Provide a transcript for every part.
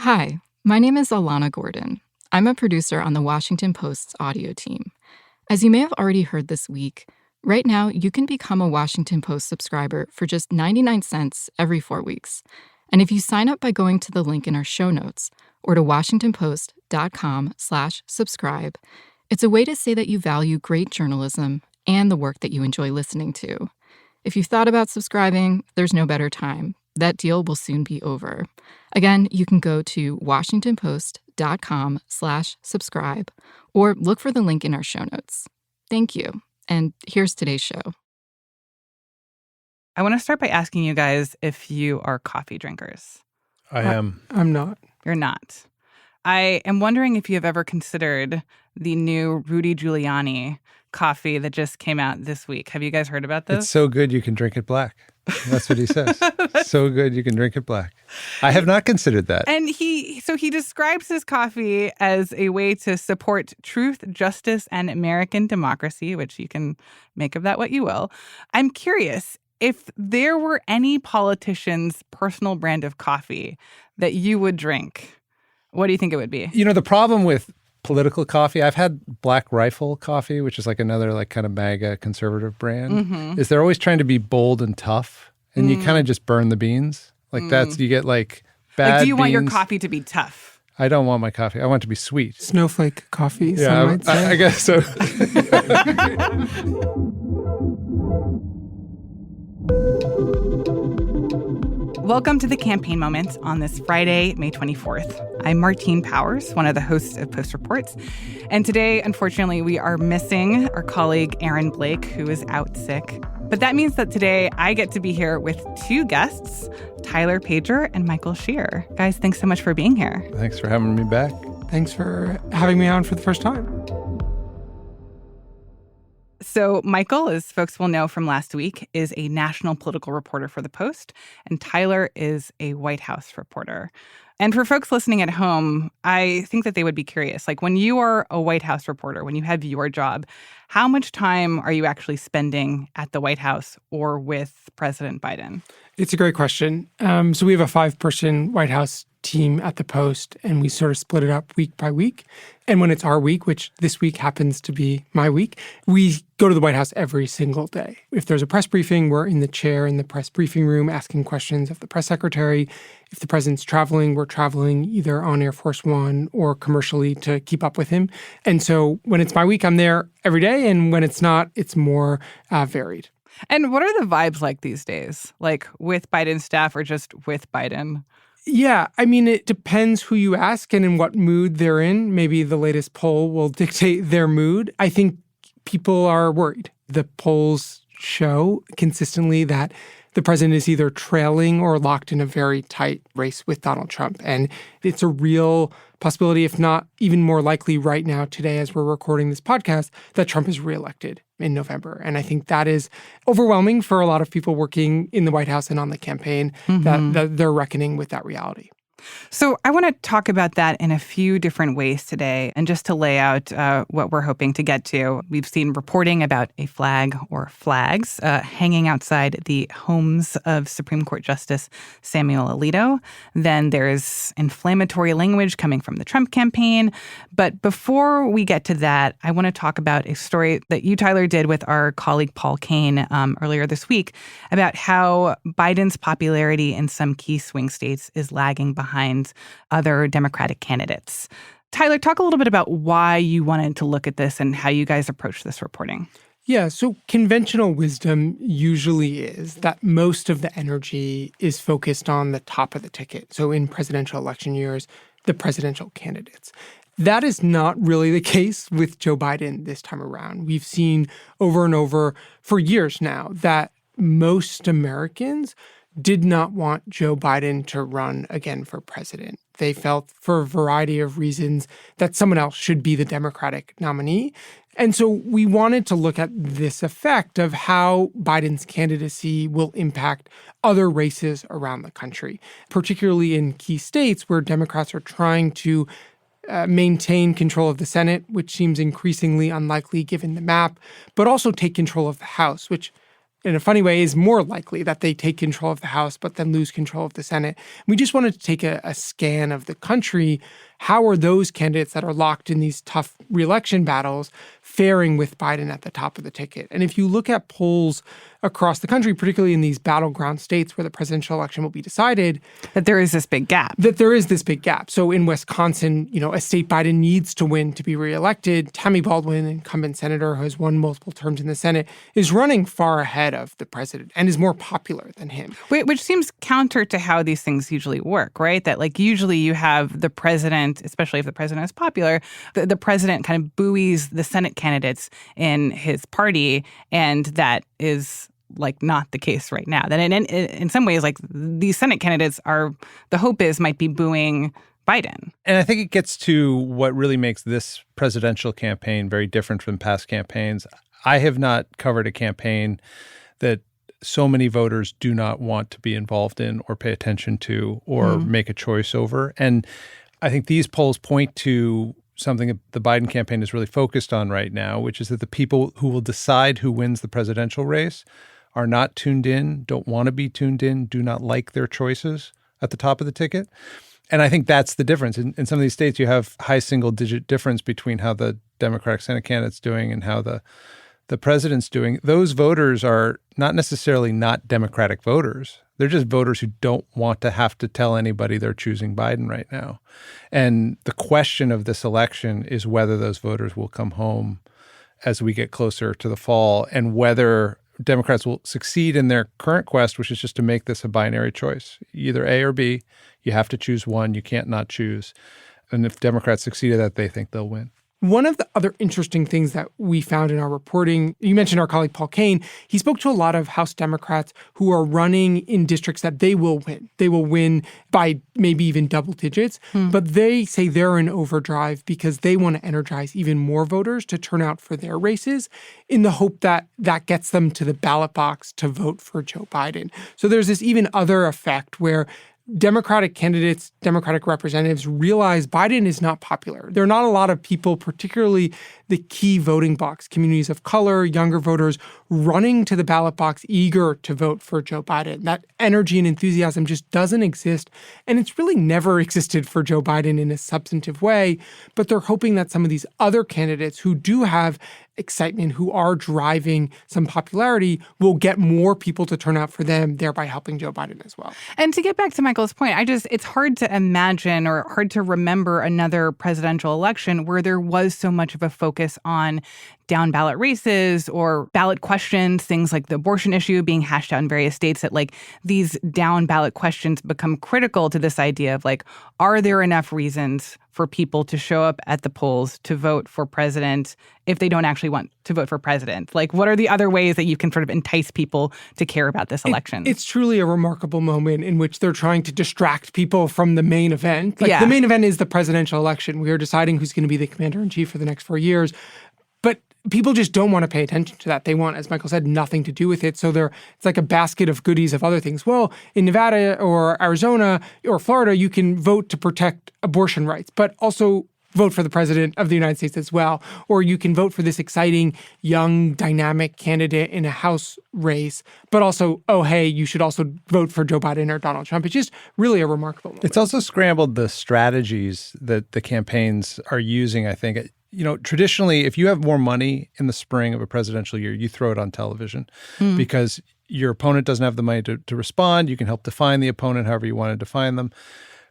Hi, my name is Alana Gordon. I'm a producer on the Washington Post's audio team. As you may have already heard this week, right now you can become a Washington Post subscriber for just 99 cents every 4 weeks. And if you sign up by going to the link in our show notes or to washingtonpost.com/subscribe, it's a way to say that you value great journalism and the work that you enjoy listening to. If you've thought about subscribing, there's no better time. That deal will soon be over. Again, you can go to washingtonpost.com/subscribe or look for the link in our show notes. Thank you. And here's today's show. I want to start by asking you guys if you are coffee drinkers. I am. I'm not. You're not. I am wondering if you have ever considered the new Rudy Giuliani coffee that just came out this week. Have you guys heard about this? It's so good you can drink it black. That's what he says. So good you can drink it black. I have not considered that. And he describes his coffee as a way to support truth, justice, and American democracy, which you can make of that what you will. I'm curious, if there were any politician's personal brand of coffee that you would drink, what do you think it would be? You know, the problem with political coffee, I've had Black Rifle coffee, which is like another like kind of MAGA conservative brand, is they're always trying to be bold and tough, and you kind of just burn the beans. Like that's, you get like bad Like, do you want your beans. coffee to be tough? I don't want my coffee. I want it to be sweet. Snowflake coffee, Yeah, some might say. I guess so. Welcome to the Campaign Moment on this Friday, May 24th. I'm Martine Powers, one of the hosts of Post Reports. And today, unfortunately, we are missing our colleague Aaron Blake, who is out sick. But that means that today I get to be here with two guests, Tyler Pager and Michael Scherer. Guys, thanks so much for being here. Thanks for having me back. Thanks for having me on for the first time. So Michael, as folks will know from last week, is a national political reporter for The Post, and Tyler is a White House reporter. And for folks listening at home, I think that they would be curious. Like, when you are a White House reporter, when you have your job, how much time are you actually spending at the White House or with President Biden? It's a great question. So we have a 5-person White House team at the Post, and we sort of split it up week by week. And when it's our week, which this week happens to be my week, we go to the White House every single day. If there's a press briefing, we're in the chair in the press briefing room asking questions of the press secretary. If the president's traveling, we're traveling either on Air Force One or commercially to keep up with him. And so when it's my week, I'm there every day. And when it's not, it's more varied. And what are the vibes like these days? Like with Biden's staff or just with Biden? Yeah, I mean, it depends who you ask and in what mood they're in. Maybe the latest poll will dictate their mood. I think people are worried. The polls show consistently that the president is either trailing or locked in a very tight race with Donald Trump. And it's a real possibility, if not even more likely right now today as we're recording this podcast, that Trump is reelected in November. And I think that is overwhelming for a lot of people working in the White House and on the campaign, that they're reckoning with that reality. So I want to talk about that in a few different ways today. And just to lay out what we're hoping to get to, we've seen reporting about a flag or flags hanging outside the homes of Supreme Court Justice Samuel Alito. Then there's inflammatory language coming from the Trump campaign. But before we get to that, I want to talk about a story that you, Tyler, did with our colleague Paul Kane earlier this week about how Biden's popularity in some key swing states is lagging behind other Democratic candidates. Tyler, talk a little bit about why you wanted to look at this and how you guys approach this reporting. Yeah, so conventional wisdom usually is that most of the energy is focused on the top of the ticket. So in presidential election years, the presidential candidates. That is not really the case with Joe Biden this time around. We've seen over and over for years now that most Americans did not want Joe Biden to run again for president. They felt, for a variety of reasons, that someone else should be the Democratic nominee. And so we wanted to look at this effect of how Biden's candidacy will impact other races around the country, particularly in key states where Democrats are trying to maintain control of the Senate, which seems increasingly unlikely given the map, but also take control of the House, which in a funny way, is more likely that they take control of the House but then lose control of the Senate. We just wanted to take a scan of the country. How are those candidates that are locked in these tough reelection battles faring with Biden at the top of the ticket? And if you look at polls across the country, particularly in these battleground states where the presidential election will be decided, that there is this big gap. So in Wisconsin, a state Biden needs to win to be reelected. Tammy Baldwin, incumbent senator who has won multiple terms in the Senate, is running far ahead of the president and is more popular than him. Which seems counter to how these things usually work, right? That like usually you have the president, especially if the president is popular, the president kind of buoys the Senate candidates in his party, and that is like not the case right now. That in some ways, like these Senate candidates the hope is might be booing Biden. And I think it gets to what really makes this presidential campaign very different from past campaigns. I have not covered a campaign that so many voters do not want to be involved in or pay attention to or make a choice over. And I think these polls point to something that the Biden campaign is really focused on right now, which is that the people who will decide who wins the presidential race are not tuned in, don't want to be tuned in, do not like their choices at the top of the ticket. And I think that's the difference. In some of these states, you have high single-digit difference between how the Democratic Senate candidate's doing and how the president's doing. Those voters are not necessarily not Democratic voters. They're just voters who don't want to have to tell anybody they're choosing Biden right now. And the question of this election is whether those voters will come home as we get closer to the fall, and whether Democrats will succeed in their current quest, which is just to make this a binary choice, either A or B. You have to choose one. You can't not choose. And if Democrats succeed at that, they think they'll win. One of the other interesting things that we found in our reporting, you mentioned our colleague Paul Kane, he spoke to a lot of House Democrats who are running in districts that they will win. They will win by maybe even double digits, but they say they're in overdrive because they want to energize even more voters to turn out for their races in the hope that that gets them to the ballot box to vote for Joe Biden. So there's this even other effect where Democratic candidates, Democratic representatives realize Biden is not popular. There are not a lot of people, particularly the key voting box, communities of color, younger voters, running to the ballot box eager to vote for Joe Biden. That energy and enthusiasm just doesn't exist. And it's really never existed for Joe Biden in a substantive way. But they're hoping that some of these other candidates who do have excitement, who are driving some popularity, will get more people to turn out for them, thereby helping Joe Biden as well. And to get back to Michael's point, it's hard to imagine or hard to remember another presidential election where there was so much of a focus on down ballot races or ballot questions, things like the abortion issue being hashed out in various states, that like these down ballot questions become critical to this idea of like, are there enough reasons for people to show up at the polls to vote for president if they don't actually want to vote for president? Like, what are the other ways that you can sort of entice people to care about this election? It's truly a remarkable moment in which they're trying to distract people from the main event. The main event is the presidential election. We are deciding who's going to be the commander-in-chief for the next 4 years. But people just don't want to pay attention to that. They want, as Michael said, nothing to do with it. So it's like a basket of goodies of other things. Well, in Nevada or Arizona or Florida, you can vote to protect abortion rights, but also vote for the president of the United States as well. Or you can vote for this exciting, young, dynamic candidate in a House race, but also, oh, hey, you should also vote for Joe Biden or Donald Trump. It's just really a remarkable moment. It's also scrambled the strategies that the campaigns are using, I think. Traditionally, if you have more money in the spring of a presidential year, you throw it on television because your opponent doesn't have the money to respond. You can help define the opponent however you want to define them.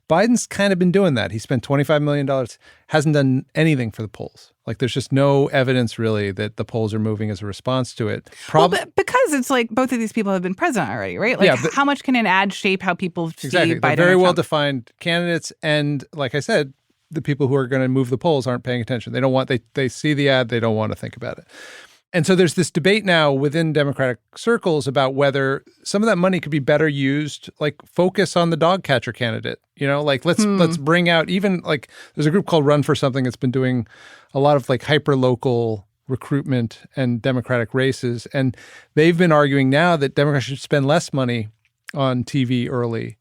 Biden's kind of been doing that. He spent $25 million, hasn't done anything for the polls. Like, there's just no evidence really that the polls are moving as a response to it. Because it's like both of these people have been president already, right? Like, how much can an ad shape how people see Biden? They're very well-defined candidates. And like I said, the people who are going to move the polls aren't paying attention. They don't want, they see the ad, they don't want to think about it. And so there's this debate now within Democratic circles about whether some of that money could be better used, like focus on the dog catcher candidate. Let's bring out even like there's a group called Run for Something that's been doing a lot of like hyper-local recruitment and Democratic races. And they've been arguing now that Democrats should spend less money on TV early,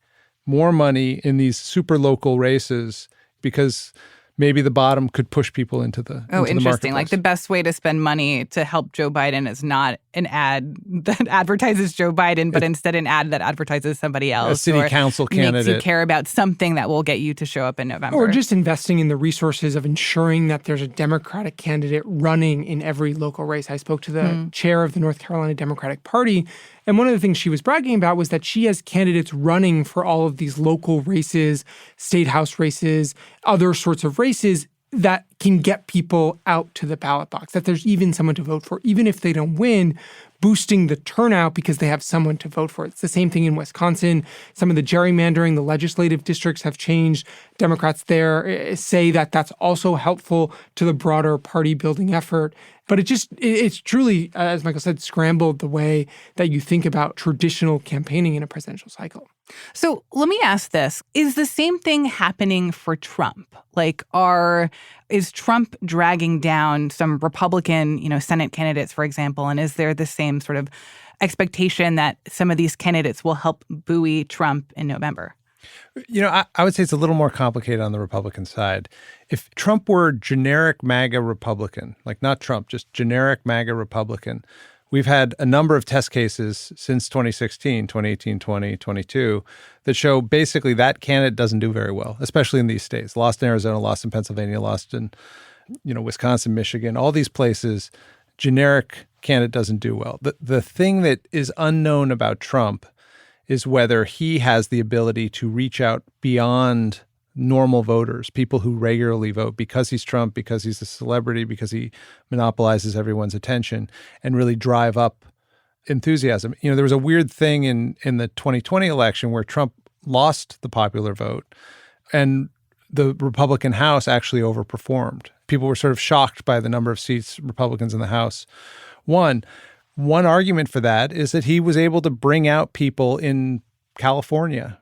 more money in these super local races, because maybe the bottom could push people into the interesting. marketplace. Like the best way to spend money to help Joe Biden is not an ad that advertises Joe Biden, but instead an ad that advertises somebody else. A city council candidate. Makes you care about something that will get you to show up in November. Or just investing in the resources of ensuring that there's a Democratic candidate running in every local race. I spoke to the chair of the North Carolina Democratic Party, and one of the things she was bragging about was that she has candidates running for all of these local races, state house races, other sorts of races that can get people out to the ballot box, that there's even someone to vote for, even if they don't win, boosting the turnout because they have someone to vote for. It's the same thing in Wisconsin. Some of the gerrymandering, the legislative districts have changed. Democrats there say that that's also helpful to the broader party building effort. But it's truly, as Michael said, scrambled the way that you think about traditional campaigning in a presidential cycle. So let me ask this. Is the same thing happening for Trump? Is Trump dragging down some Republican, Senate candidates, for example? And is there the same sort of expectation that some of these candidates will help buoy Trump in November? I would say it's a little more complicated on the Republican side. If Trump were generic MAGA Republican, like not Trump, just generic MAGA Republican, we've had a number of test cases since 2016, 2018, 2022 that show basically that candidate doesn't do very well, especially in these states. Lost in Arizona, lost in Pennsylvania, lost in, Wisconsin, Michigan, all these places, generic candidate doesn't do well. The thing that is unknown about Trump is whether he has the ability to reach out beyond normal voters, people who regularly vote because he's Trump, because he's a celebrity, because he monopolizes everyone's attention, and really drive up enthusiasm. There was a weird thing in the 2020 election where Trump lost the popular vote and the Republican House actually overperformed. People were sort of shocked by the number of seats Republicans in the House won. One argument for that is that he was able to bring out people in California,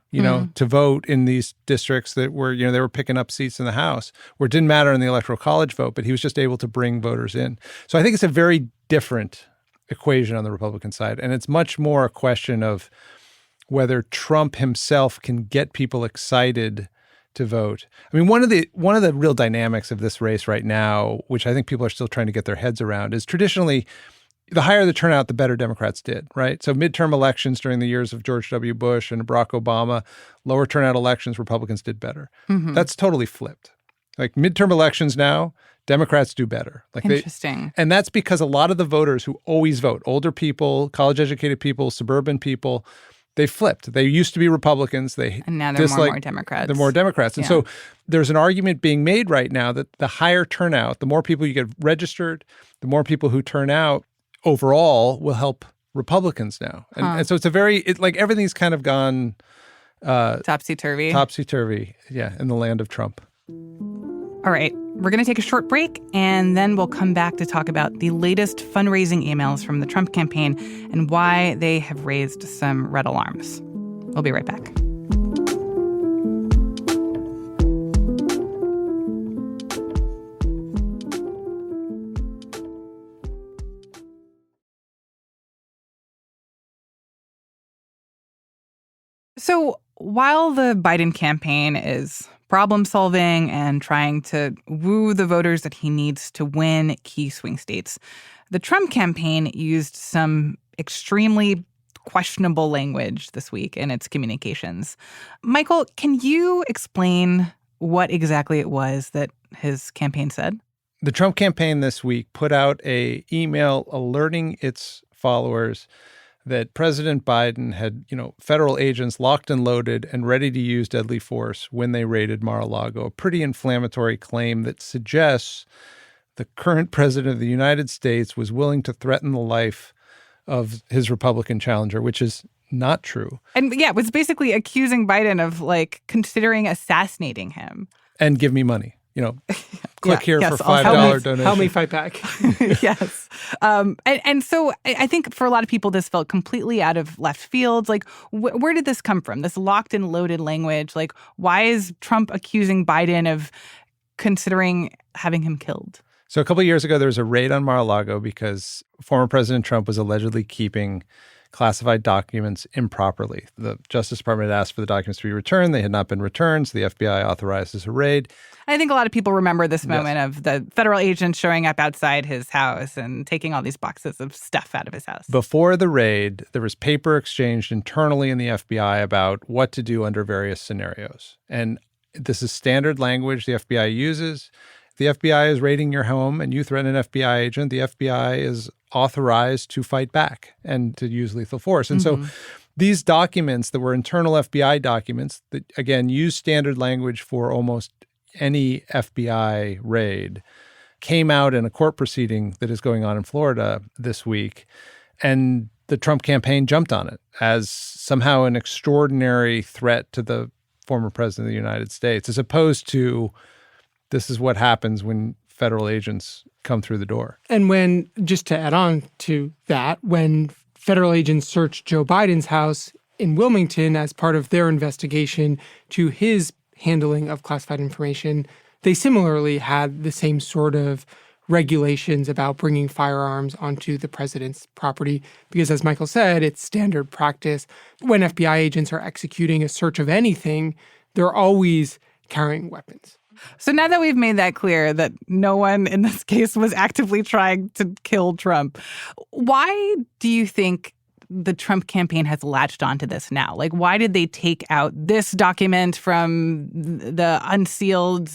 to vote in these districts that were, they were picking up seats in the House where it didn't matter in the Electoral College vote, but he was just able to bring voters in. So I think it's a very different equation on the Republican side. And it's much more a question of whether Trump himself can get people excited to vote. I mean, one of the real dynamics of this race right now, which I think people are still trying to get their heads around, is traditionally the higher the turnout, the better Democrats did, right? So midterm elections during the years of George W. Bush and Barack Obama, lower turnout elections, Republicans did better. Mm-hmm. That's totally flipped. Like midterm elections now, Democrats do better. Interesting. And that's because a lot of the voters who always vote, older people, college-educated people, suburban people, they flipped. They used to be Republicans. And now they're more Democrats. They're more Democrats. And so there's an argument being made right now that the higher turnout, the more people you get registered, the more people who turn out, overall will help Republicans now. And so it's everything's kind of gone topsy-turvy. Topsy-turvy, in the land of Trump. All right, we're going to take a short break, and then we'll come back to talk about the latest fundraising emails from the Trump campaign and why they have raised some red alarms. We'll be right back. So while the Biden campaign is problem solving and trying to woo the voters that he needs to win key swing states, the Trump campaign used some extremely questionable language this week in its communications. Michael, can you explain what exactly it was that his campaign said? The Trump campaign this week put out an email alerting its followers that President Biden had, federal agents locked and loaded and ready to use deadly force when they raided Mar-a-Lago, a pretty inflammatory claim that suggests the current president of the United States was willing to threaten the life of his Republican challenger, which is not true. And it was basically accusing Biden of considering assassinating him. And give me money. Click here for $5 donation. Help me fight back. Yes. And so I think for a lot of people, this felt completely out of left field. Where did this come from? This locked and loaded language? Why is Trump accusing Biden of considering having him killed? So a couple of years ago, there was a raid on Mar-a-Lago because former President Trump was allegedly keeping classified documents improperly. The Justice Department had asked for the documents to be returned. They had not been returned, so the FBI authorizes a raid. I think a lot of people remember this moment of the federal agents showing up outside his house and taking all these boxes of stuff out of his house. Before the raid, there was paper exchanged internally in the FBI about what to do under various scenarios. And this is standard language the FBI uses. If the FBI is raiding your home and you threaten an FBI agent, the FBI is authorized to fight back and to use lethal force. And so these documents that were internal FBI documents that, again, use standard language for almost any FBI raid came out in a court proceeding that is going on in Florida this week. And the Trump campaign jumped on it as somehow an extraordinary threat to the former president of the United States, as opposed to this is what happens when federal agents come through the door. And when, just to add on to that, when federal agents searched Joe Biden's house in Wilmington as part of their investigation to his handling of classified information, they similarly had the same sort of regulations about bringing firearms onto the president's property. Because as Michael said, it's standard practice. When FBI agents are executing a search of anything, they're always carrying weapons. So now that we've made that clear that no one in this case was actively trying to kill Trump, why do you think the Trump campaign has latched onto this now? Like, why did they take out this document from the unsealed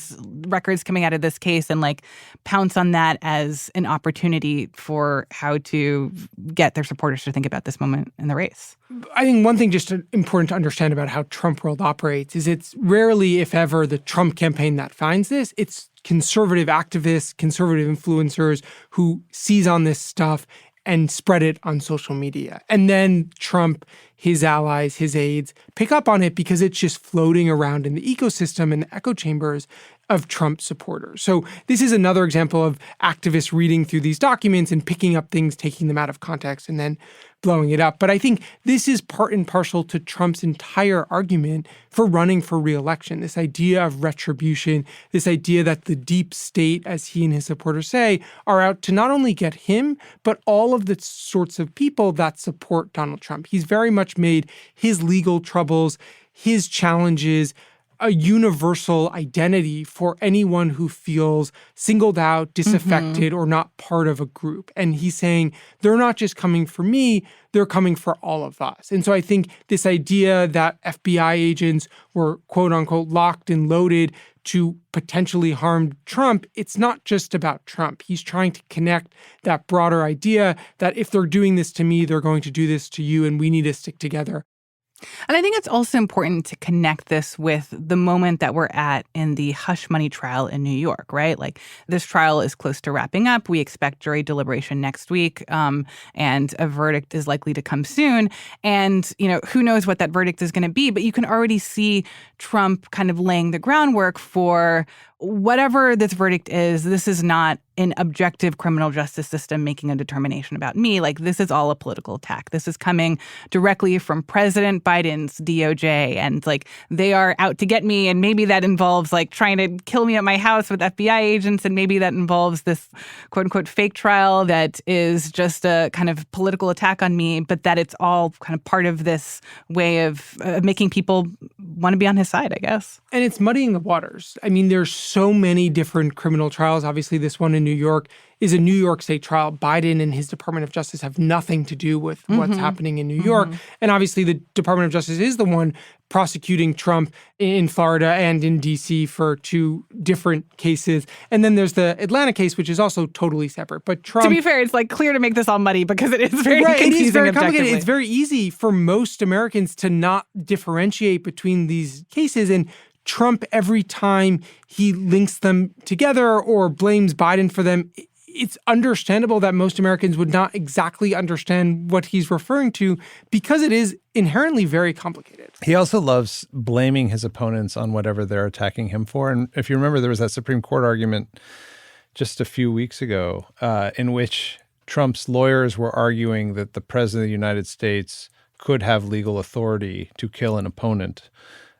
records coming out of this case and like pounce on that as an opportunity for how to get their supporters to think about this moment in the race? I think one thing just important to understand about how Trump world operates is it's rarely, if ever, the Trump campaign that finds this. It's conservative activists, conservative influencers who seize on this stuff and spread it on social media. And then Trump, his allies, his aides pick up on it because it's just floating around in the ecosystem and the echo chambers of Trump supporters. So this is another example of activists reading through these documents and picking up things, taking them out of context, and then blowing it up. But I think this is part and parcel to Trump's entire argument for running for re-election. This idea of retribution, this idea that the deep state, as he and his supporters say, are out to not only get him, but all of the sorts of people that support Donald Trump. He's very much made his legal troubles, his challenges, a universal identity for anyone who feels singled out, disaffected, or not part of a group. And he's saying, they're not just coming for me, they're coming for all of us. And so I think this idea that FBI agents were, quote unquote, locked and loaded to potentially harm Trump, it's not just about Trump. He's trying to connect that broader idea that if they're doing this to me, they're going to do this to you, and we need to stick together. And I think it's also important to connect this with the moment that we're at in the hush money trial in New York, right? Like, this trial is close to wrapping up. We expect jury deliberation next week, and a verdict is likely to come soon. And, you know, who knows what that verdict is going to be, but you can already see Trump kind of laying the groundwork for whatever this verdict is. This is not an objective criminal justice system making a determination about me. Like, this is all a political attack. This is coming directly from President Biden's DOJ, and like, they are out to get me. And maybe that involves like trying to kill me at my house with FBI agents. And maybe that involves this quote unquote fake trial that is just a kind of political attack on me, but that it's all kind of part of this way of making people want to be on his side, I guess. And it's muddying the waters. I mean, there's so many different criminal trials. Obviously, this one in New York is a New York State trial. Biden and his Department of Justice have nothing to do with what's happening in New York. And obviously, the Department of Justice is the one prosecuting Trump in Florida and in D.C. for two different cases. And then there's the Atlanta case, which is also totally separate. But Trump... To be fair, it's like clear to make this all muddy because it is very confusing. It is very complicated. It's very easy for most Americans to not differentiate between these cases. And Trump, every time he links them together or blames Biden for them, it's understandable that most Americans would not exactly understand what he's referring to because it is inherently very complicated. He also loves blaming his opponents on whatever they're attacking him for. And if you remember, there was that Supreme Court argument just a few weeks ago in which Trump's lawyers were arguing that the president of the United States could have legal authority to kill an opponent.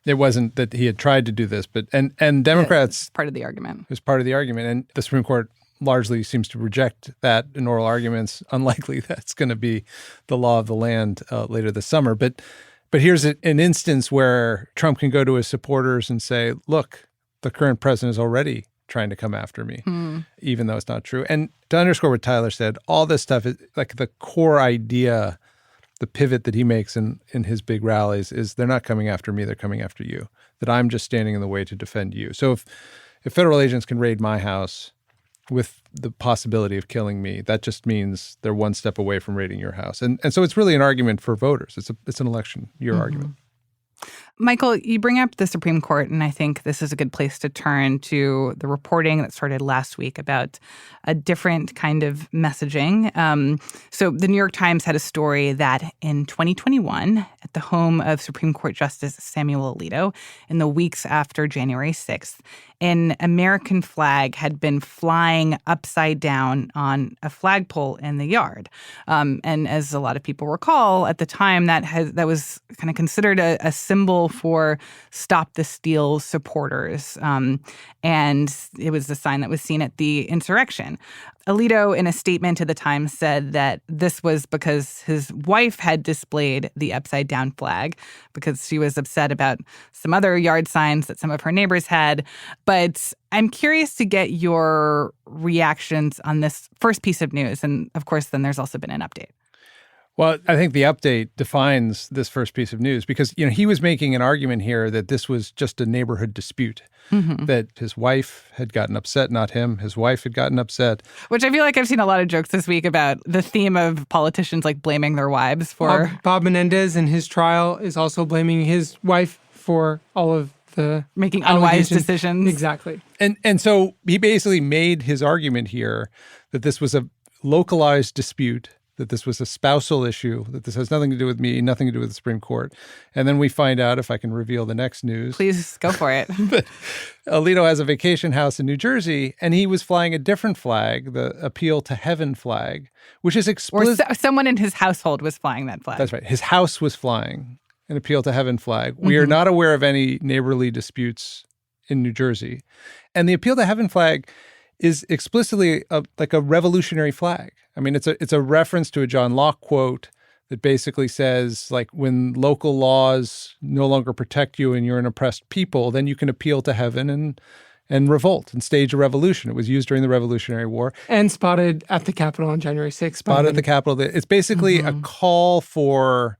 It wasn't that he had tried to do this, but and Democrats... It's part of the argument. It was part of the argument. And the Supreme Court largely seems to reject that in oral arguments. Unlikely that's going to be the law of the land later this summer. But here's an instance where Trump can go to his supporters and say, look, the current president is already trying to come after me, even though it's not true. And to underscore what Tyler said, all this stuff is like the core idea, the pivot that he makes in his big rallies is they're not coming after me, they're coming after you, that I'm just standing in the way to defend you. So if federal agents can raid my house with the possibility of killing me, that just means they're one step away from raiding your house. And so it's really an argument for voters. It's an election year argument. Michael, you bring up the Supreme Court, and I think this is a good place to turn to the reporting that started last week about a different kind of messaging. So the New York Times had a story that in 2021, at the home of Supreme Court Justice Samuel Alito, in the weeks after January 6th, an American flag had been flying upside down on a flagpole in the yard. And as a lot of people recall, at the time, that was kind of considered a symbol for Stop the Steal supporters. And it was the sign that was seen at the insurrection. Alito, in a statement to the Times, said that this was because his wife had displayed the upside-down flag because she was upset about some other yard signs that some of her neighbors had. But I'm curious to get your reactions on this first piece of news. And, of course, then there's also been an update. Well, I think the update defines this first piece of news because, he was making an argument here that this was just a neighborhood dispute, that his wife had gotten upset, not him. His wife had gotten upset. Which I feel like I've seen a lot of jokes this week about the theme of politicians like blaming their wives for. Bob Menendez in his trial is also blaming his wife for all of the making unwise decisions. Exactly. And so he basically made his argument here that this was a localized dispute, that this was a spousal issue, that this has nothing to do with me, nothing to do with the Supreme Court. And then we find out, if I can reveal the next news. Please go for it. But Alito has a vacation house in New Jersey, and he was flying a different flag, the Appeal to Heaven flag, which is explicit. Or someone in his household was flying that flag. That's right. His house was flying an Appeal to Heaven flag. We are not aware of any neighborly disputes in New Jersey. And the Appeal to Heaven flag is explicitly like a revolutionary flag. I mean, it's a reference to a John Locke quote that basically says, like, when local laws no longer protect you and you're an oppressed people, then you can appeal to heaven and revolt and stage a revolution. It was used during the Revolutionary War. And spotted at the Capitol on January 6th. Spotted at the Capitol. It's basically a call for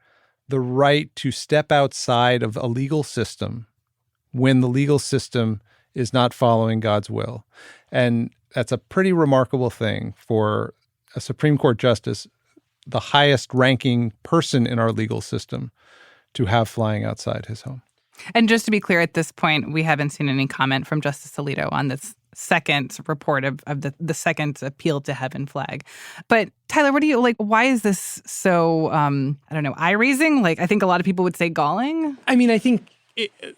the right to step outside of a legal system when the legal system is not following God's will. And that's a pretty remarkable thing for a Supreme Court justice, the highest ranking person in our legal system, to have flying outside his home. And just to be clear, at this point, we haven't seen any comment from Justice Alito on this second report of the second Appeal to Heaven flag. But Tyler, what do you like? Why is this so, eye-raising? Like, I think a lot of people would say galling. I mean, I think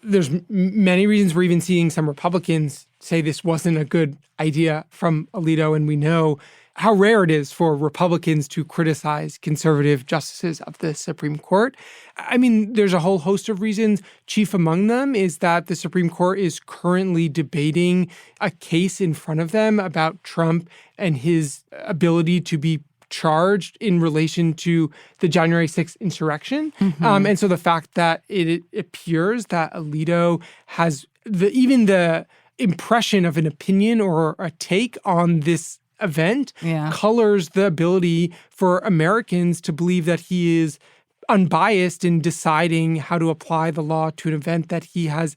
there's many reasons we're even seeing some Republicans say this wasn't a good idea from Alito, and we know how rare it is for Republicans to criticize conservative justices of the Supreme Court. I mean, there's a whole host of reasons. Chief among them is that the Supreme Court is currently debating a case in front of them about Trump and his ability to be charged in relation to the January 6th insurrection. And so the fact that it appears that Alito has even the impression of an opinion or a take on this event colors the ability for Americans to believe that he is unbiased in deciding how to apply the law to an event that he has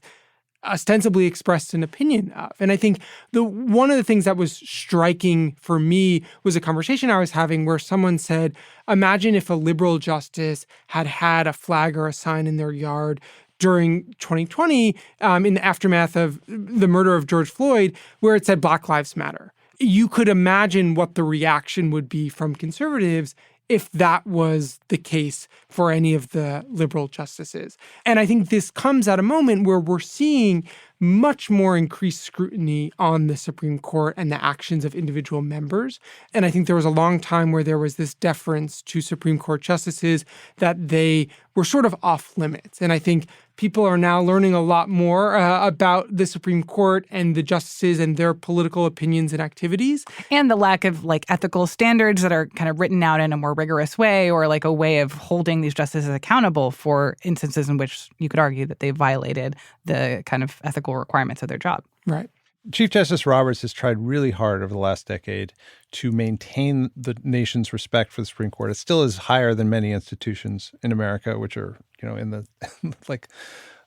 ostensibly expressed an opinion of. And I think one of the things that was striking for me was a conversation I was having where someone said, imagine if a liberal justice had had a flag or a sign in their yard during 2020 in the aftermath of the murder of George Floyd, where it said Black Lives Matter. You could imagine what the reaction would be from conservatives if that was the case for any of the liberal justices. And I think this comes at a moment where we're seeing much more increased scrutiny on the Supreme Court and the actions of individual members. And I think there was a long time where there was this deference to Supreme Court justices that they were sort of off limits. And I think people are now learning a lot more about the Supreme Court and the justices and their political opinions and activities. And the lack of ethical standards that are kind of written out in a more rigorous way, or a way of holding these justices accountable for instances in which you could argue that they violated the kind of ethical requirements of their job. Right. Chief Justice Roberts has tried really hard over the last decade to maintain the nation's respect for the Supreme Court. It still is higher than many institutions in America, which are, in the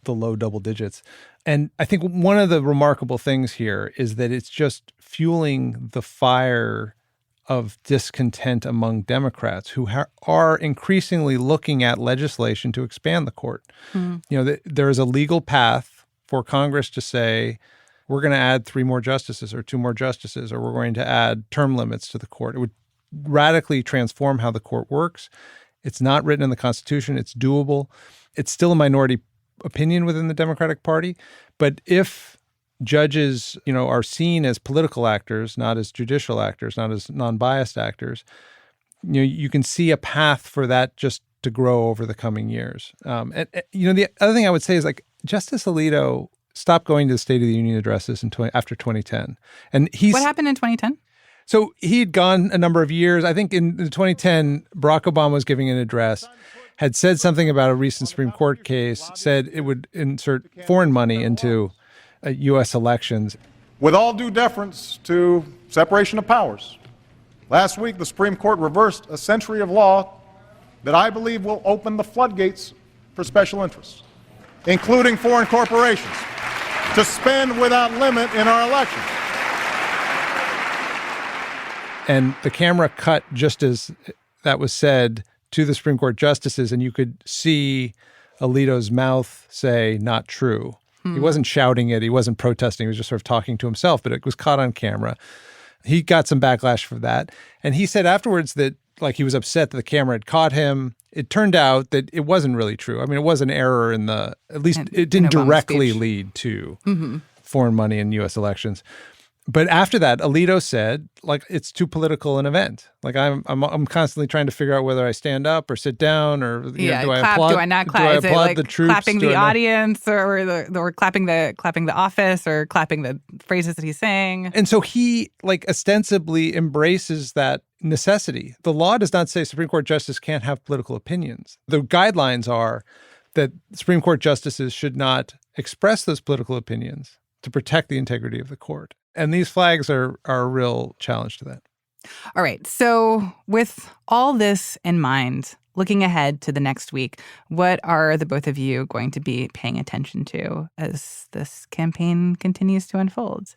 the low double digits. And I think one of the remarkable things here is that it's just fueling the fire of discontent among Democrats who are increasingly looking at legislation to expand the court. There is a legal path for Congress to say, we're going to add 3 more justices or 2 more justices, or we're going to add term limits to the court. It would radically transform how the court works. It's not written in the Constitution. It's doable. It's still a minority opinion within the Democratic Party. But if judges, are seen as political actors, not as judicial actors, not as non-biased actors, you can see a path for that just to grow over the coming years. The other thing I would say is Justice Alito stopped going to the State of the Union addresses after 2010. And what happened in 2010? So he'd gone a number of years. I think in 2010, Barack Obama was giving an address, had said something about a recent Supreme Court case, said it would insert foreign money into U.S. elections. With all due deference to separation of powers, last week the Supreme Court reversed a century of law that I believe will open the floodgates for special interests, including foreign corporations, to spend without limit in our elections. And the camera cut just as that was said to the Supreme Court justices, and you could see Alito's mouth say, not true. He wasn't shouting it. He wasn't protesting. He was just sort of talking to himself, but it was caught on camera. He got some backlash for that. And he said afterwards that he was upset that the camera had caught him. It turned out that it wasn't really true. I mean, it was an error at least it didn't directly lead to foreign money in U.S. elections. But after that, Alito said, it's too political an event. I'm constantly trying to figure out whether I stand up or sit down, or do I applaud? Do I not clap? Do I applaud the troops? Clapping the audience, or clapping the office, or clapping the phrases that he's saying? And so he ostensibly embraces that necessity. The law does not say Supreme Court justice can't have political opinions. The guidelines are that Supreme Court justices should not express those political opinions to protect the integrity of the court. And these flags are a real challenge to that. All right. So with all this in mind, looking ahead to the next week, what are the both of you going to be paying attention to as this campaign continues to unfold?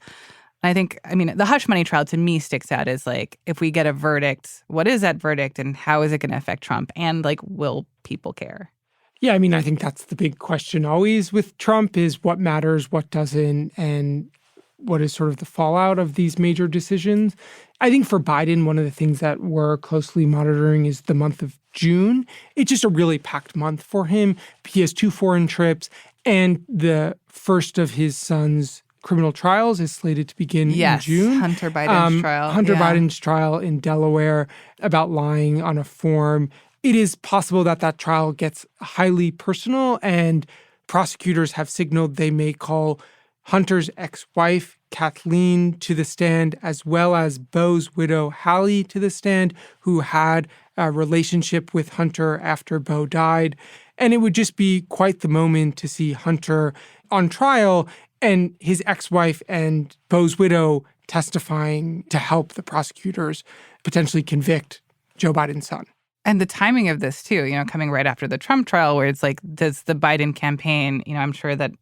I think, the hush money trial to me sticks out as if we get a verdict, what is that verdict and how is it going to affect Trump? And will people care? Yeah, I think that's the big question always with Trump is what matters, what doesn't, and what is sort of the fallout of these major decisions. I think for Biden, one of the things that we're closely monitoring is the month of June. It's just a really packed month for him. He has 2 foreign trips, and the first of his son's criminal trials is slated to begin in June. Hunter Biden's trial. Biden's trial in Delaware about lying on a form. It is possible that trial gets highly personal, and prosecutors have signaled they may call Hunter's ex-wife, Kathleen, to the stand, as well as Beau's widow, Hallie, to the stand, who had a relationship with Hunter after Beau died. And it would just be quite the moment to see Hunter on trial and his ex-wife and Beau's widow testifying to help the prosecutors potentially convict Joe Biden's son. And the timing of this, too, coming right after the Trump trial, where it's does the Biden campaign, I'm sure that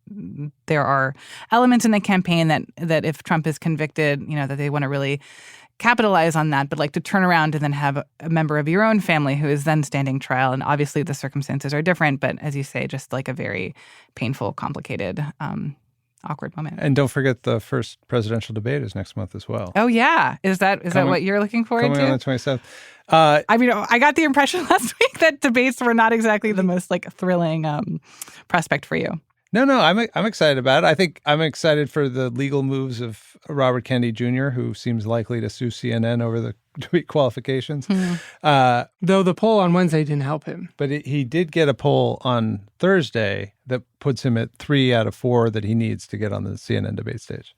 there are elements in the campaign that if Trump is convicted, that they want to really capitalize on that, but to turn around and then have a member of your own family who is then standing trial. And obviously the circumstances are different, but as you say, just a very painful, complicated, awkward moment. And don't forget the first presidential debate is next month as well. Oh, yeah. Is that what you're looking forward to? Coming on the 27th. I got the impression last week that debates were not exactly the most thrilling prospect for you. No, I'm excited about it. I think I'm excited for the legal moves of Robert Kennedy Jr., who seems likely to sue CNN over the tweet qualifications. Though the poll on Wednesday didn't help him. But he did get a poll on Thursday that puts him at 3 out of 4 that he needs to get on the CNN debate stage.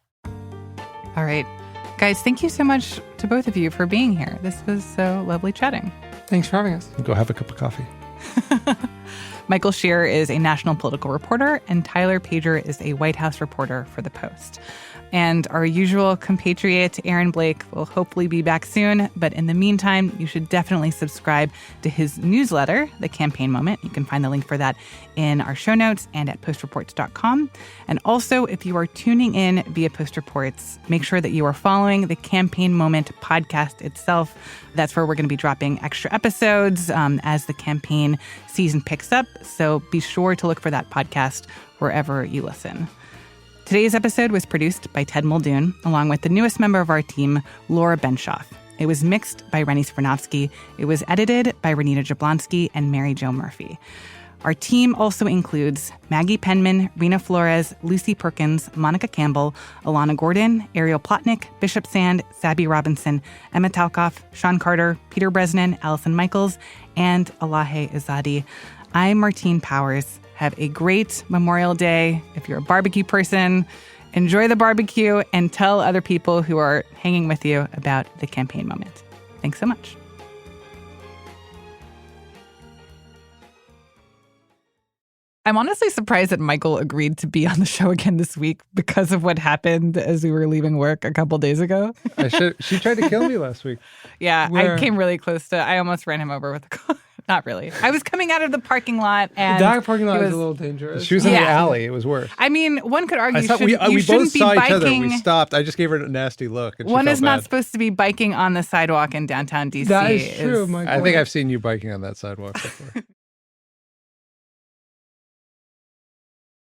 All right. Guys, thank you so much to both of you for being here. This was so lovely chatting. Thanks for having us. Go have a cup of coffee. Michael Scherer is a national political reporter, and Tyler Pager is a White House reporter for The Post. And our usual compatriot, Aaron Blake, will hopefully be back soon. But in the meantime, you should definitely subscribe to his newsletter, The Campaign Moment. You can find the link for that in our show notes and at postreports.com. And also, if you are tuning in via Post Reports, make sure that you are following the Campaign Moment podcast itself. That's where we're going to be dropping extra episodes as the campaign season picks up. So be sure to look for that podcast wherever you listen. Today's episode was produced by Ted Muldoon, along with the newest member of our team, Laura Benshoff. It was mixed by Rennie Svirnovskiy. It was edited by Renita Jablonski and Mary Jo Murphy. Our team also includes Maggie Penman, Rena Flores, Lucy Perkins, Monica Campbell, Alana Gordon, Ariel Plotnick, Bishop Sand, Sabby Robinson, Emma Talkoff, Sean Carter, Peter Bresnan, Allison Michaels, and Alahe Izadi. I'm Martine Powers. Have a great Memorial Day. If you're a barbecue person, enjoy the barbecue and tell other people who are hanging with you about the campaign moment. Thanks so much. I'm honestly surprised that Michael agreed to be on the show again this week because of what happened as we were leaving work a couple days ago. She tried to kill me last week. Yeah, I came really close to, I almost ran him over with a car. Not really. I was coming out of the parking lot and that parking lot is a little dangerous. She was in the alley. It was worse. I mean, one could argue we both saw each other. biking. We stopped. I just gave her a nasty look. And one she is felt not bad. supposed to be biking on the sidewalk in downtown DC. That is true, Michael. I think I've seen you biking on that sidewalk before.